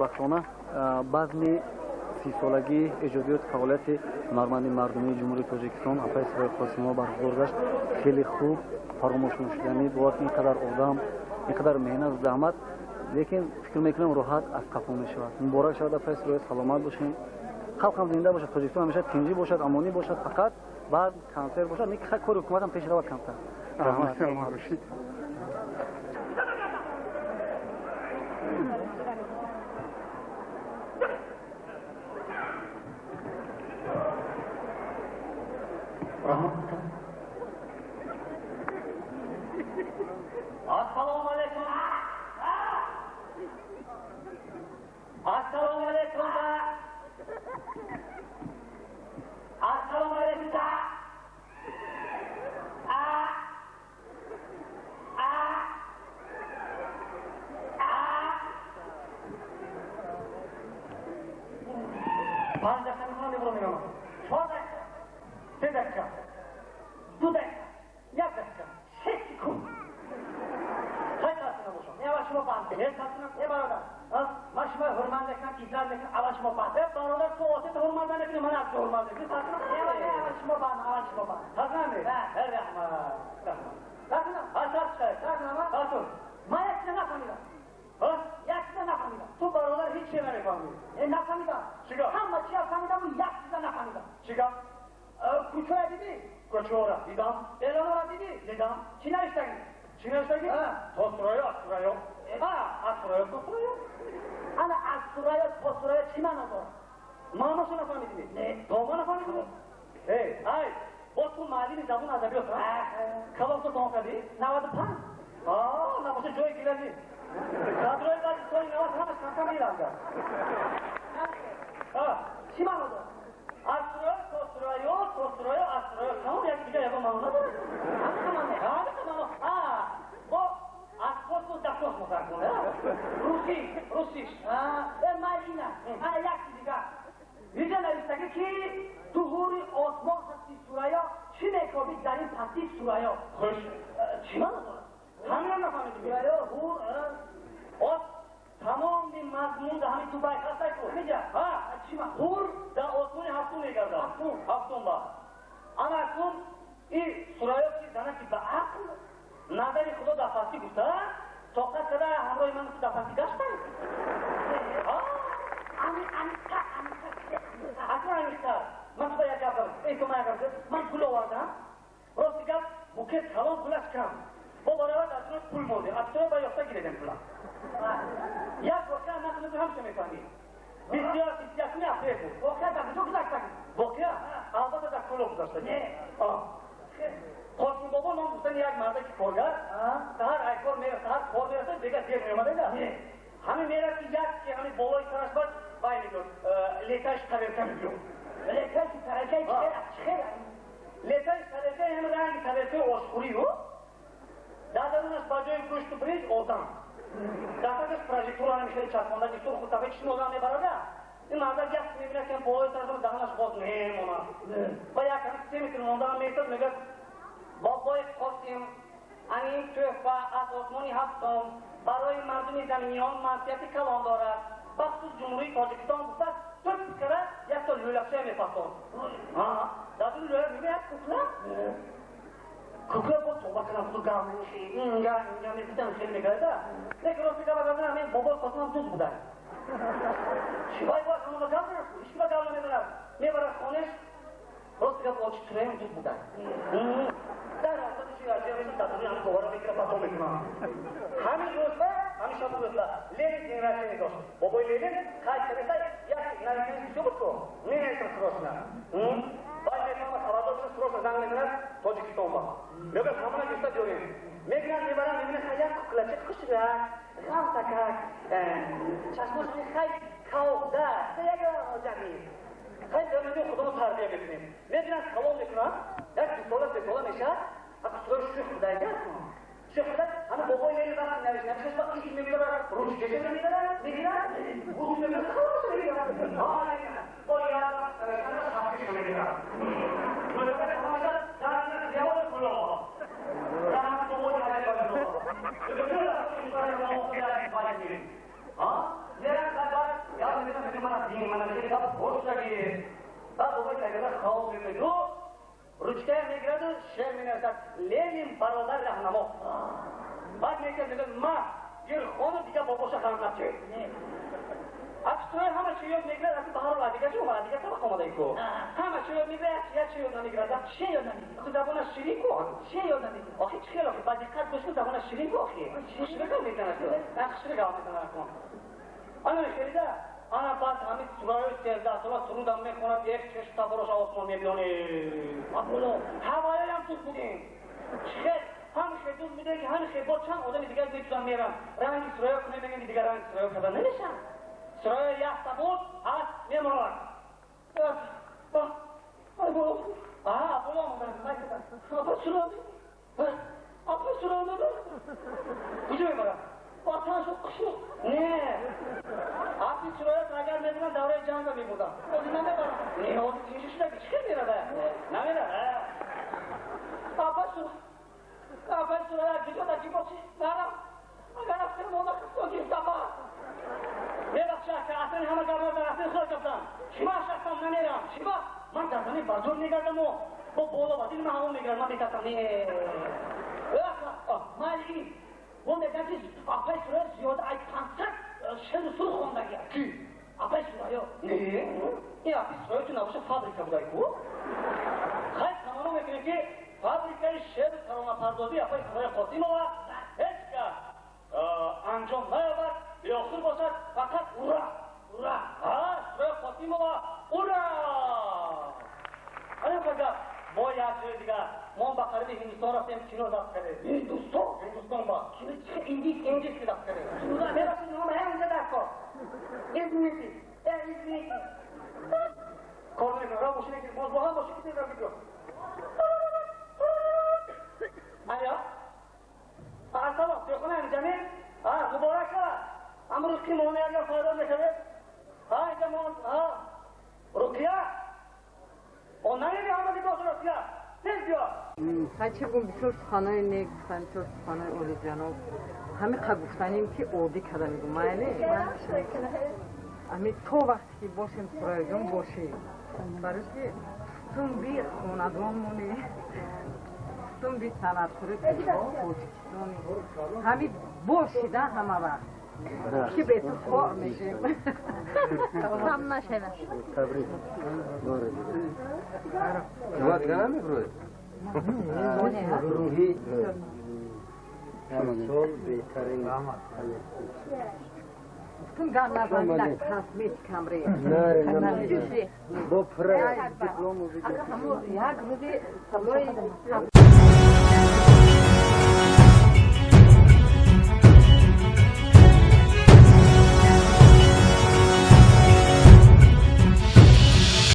خوشبختانه بزم 30 سالگی ایجادیات فعالیت هنرمند مردمی جمهوری تاجیکستان افای سرای قاسمی برگزار گشت. خیلی خوب فراموش نشدنی بود. اینقدر آدم، اینقدر مهنت زحمت، لیکن فکر میکنم راحت از قفا میشود. مبارک شود افای سرای، سلامت باشین، خلق هم زنده باشد، تاجیکستان همیشه تنجی باشد، امانی باشد، فقط بعد کانسر باشد. میگه کار حکومت هم پیش رود کمتر. سلامت باشید. Assalomu alaykum. Assalomu alaykum. Assalomu alaykum. Pan dakika ne bulamıyorum. 4 dakika. 1 dakika. 2 dakika. 1 dakika. 8 sekund. Yavaşma pante, her satına ne barada? Maşma hurmandakına kizlardakına avaşma pante. Barada soğutu hurmandakına manat hurmandakına satına yavaşma pante, avaşma pante. Satına mı? Her rahma. Satına. Asal çıkar. Satına ama. Satın. Mayakta ne famida? Yakta ne famida? Tu barolar hiç şey ne famida? Ne famida? Çıkar. Hamma çiğ famida bu yakta ne famida? Çıkar. Kuçoya dedi. Kuçoya. Didam. Elonora dedi. Didam. Çin'e işten. Çin'e tostroyo, astroyo. Astroyo, tostroyo. Ana astroyo, tostroyo çimen oldu. Mamasını efendisi. Ne? Doğman efendisi. Hey, ay. Otu malini zabun adabıyorsa. Kavakta doğmaka değil. Navadı pan. Navadı joy gilerli. Kadroyu da soy navadı hemen kanka değil amca. Çimen oldu. Astroyo, tostroyo, astroyo. Tamam ya gidiyor yapamam onu. Tamam. Asposto da kosmos akolo, Rusi. Marina, jak diga. Widzieliście ki tuhuri osman hasti suraya, çime kobi darin pasti suraya. Hoş. Çima mı? Tanrı nefamidi. Bu os tamam bir mazmun da hani Dubai kasay ko. Neca? Çima. Hur da osmani haftun egarda. Haftun ba. Anakun suraya ki zana ki ba akl. Nadari खुदा दाफासी गुस्सा चौका करा हमरो इमान की दाफासी गश्ता Arkadaşlar, masaya yapar, eğitimaya yapar, man kulu vardı. Rostika buket halon kulaşkan. Bu baralar aslında pul modu. Aslında ben yoksa gireceğim kula. Ya korkan nasıl bir hamşe mefani. Biz diyor siyasını yapıyor bu. Korkan da çok güzel sakın. Korkan, altta da kulu kuzarsa. Ne? Korkun baba non bustan yak marda ki korgar. Sahar aykor mera sahar kor mera se dega diye mera madega. Hami mera ki yak ki hami bolo istaras bak bayni gör. Letaş kaverken biliyor. Letaş kaverken çıkar. Letaş kaverken hem rangi kaverken oskuriyor. Daha nas bacoy kuştu briz odan. Daha da projekturana bir şey çarpmanda ki tur kutabe kişinin odan ne barada. Nada yak mevleken bolo istaras daha nas boz ne ona. Bayağı kan semetin ondan metot mega بابای قاسم این تحفه از عثمانی هفتم برای مردم زمینیان منفیت کلان دارد بخصوص جمهوری تاجیکستان بوده ترک کرده یک تا لولکشه میپسان در دون لولک میبید ککلا با توبه کنم خودو گرم میشه اینجا میبیدن خیلی میگرده لیکن راستی که بگردن همین بابای قاسم هم دوست بودن شبای باید همون گرم نرسو هیچ با گرم نمیبرد میبرد خانش راستی که با چی تره هم دوست بودن در اصلا شیرازی تطوری هم دوباره بگیره پاسو میکنم همین روزه همین شب روزه لیلی جنراسیونی داشت بابای لیلی خواهی کرده یک نریکنی بیشو بکن نیمیتر سروشنه باید میفهمه سراداشون سروش زن میکنه تاجیکستان با میگه همونه گشته دیوریم میگن میبرن میبینه خیلی کلچه خوش رد غم تکک چشماش خیلی کاوده دیگه آجمی خیلی دارمونی خودمو تربیه میکنیم میبینن سلام میکنن یک دوساله میشه اصلا شوخ بودایده شوخ بودای همه بابای لیلی وقت نمیشه وقتی که میبینن روش کشه میبینن بودو میبینن خلاص میبینن باید حقیش میبینن مدرکت همه در دیوار کلوها در همه بابای لیلی وقت کلوها faqat boshidagi Tabuga kagana xaos emidu, ruchka migradu, she'r minasat Lenin barodar rahnamo. Bak mekazida ma yer xonu diga bobosha xanqatchi. Akstroy hamma chiyoq migrar ati bahar oladiga cho'ma diga sabaq oladiku. Hamma chiyoq migrar ya chiyoq migrada chiyoq namigrada. Xudabona shiriku, chiyoq namigrada. Oxi chiqelo, badiqat go'shtu zabona shiriku oxi. Shiriku mekanatu. Akstroy mekanatu. Ana sherida ana bas hamid suroy sevda sola surudam mekhonat ek chesh tabarosh osmon mebione. Apolo havaya ham tuz buding. Chiqet ham sheduz buding ki ham shebocham odam diga betuzam meram. Rangi suroy kunemagan diga rangi suroy kada nemisham. Suroy yaxta bud, as memorar. Apolo Apolo Apa suroy? Apa suroy? Bujay mara. Vatan şu kuşu. Ne? Abi şuraya kagar medinden davraya can da bir burada. O zaman ne var? Ne oldu? Tinci şuraya çıkıyor be. Ne var? Apa şuraya gidiyor da giboçi. Nara. Agara sen moda kısto ki sabah. Ne bakacak? Asın hama garma da asın khol kaptan. Şima şahtam naneram. Şima. Man kazani bazur nigardım o. Bu bolo badil mi havu nigarma dikatam ne? Mali. Bu nedensiz apay sürer ziyoda ay kansak şer usul konudaki. Ki? Apay sürer yok. Ne? Ya apay sürer için avuşa fabrika budayı bu. Hayır tamamı mekine ki fabrikayı şer tarona pardodu apay sürer Kosimova. Eska anjomlar var, yoksul boşar fakat ura. Ha sürer Kosimova ura. Hani baga boy yaşıyor diga. Mon bakar bir Hindistan rastayım kino da kare. Hindistan bak. Kino İngiliz ki da kare. Şurada ne bakın ama hem de dakika. İzmir'di. İzmir'di. Kornaya kadar boşuna gidip bozboğan boşuna gidip gidiyor. Alo. Tamam. Telefonu yani Cemil. Mübarek var. Ama Rukiye Moğol'a yargı faydalı meşede. İşte Moğol. Rukiye. Onlar ne bir anladık olsun Rukiye. Ne diyor? هرچی گم بسیار خانه نیک گفتن بسیار خانه اولی جناب همه قد گفتنیم که اودی کده میگم معنی همه تو وقتی که باشیم سرایگان باشیم برای که تون بی خوندان مونی تون بی تنطوری پیدا خوشکسونی همه باشیده همه وقت که به تو خواه میشیم هم نشده تبریک. شما دیگه نمیبروید؟ روحی سال بهترین تون گرد نزنی تصمیت کمری نه با پره دیپلوم و یک روزی سلوی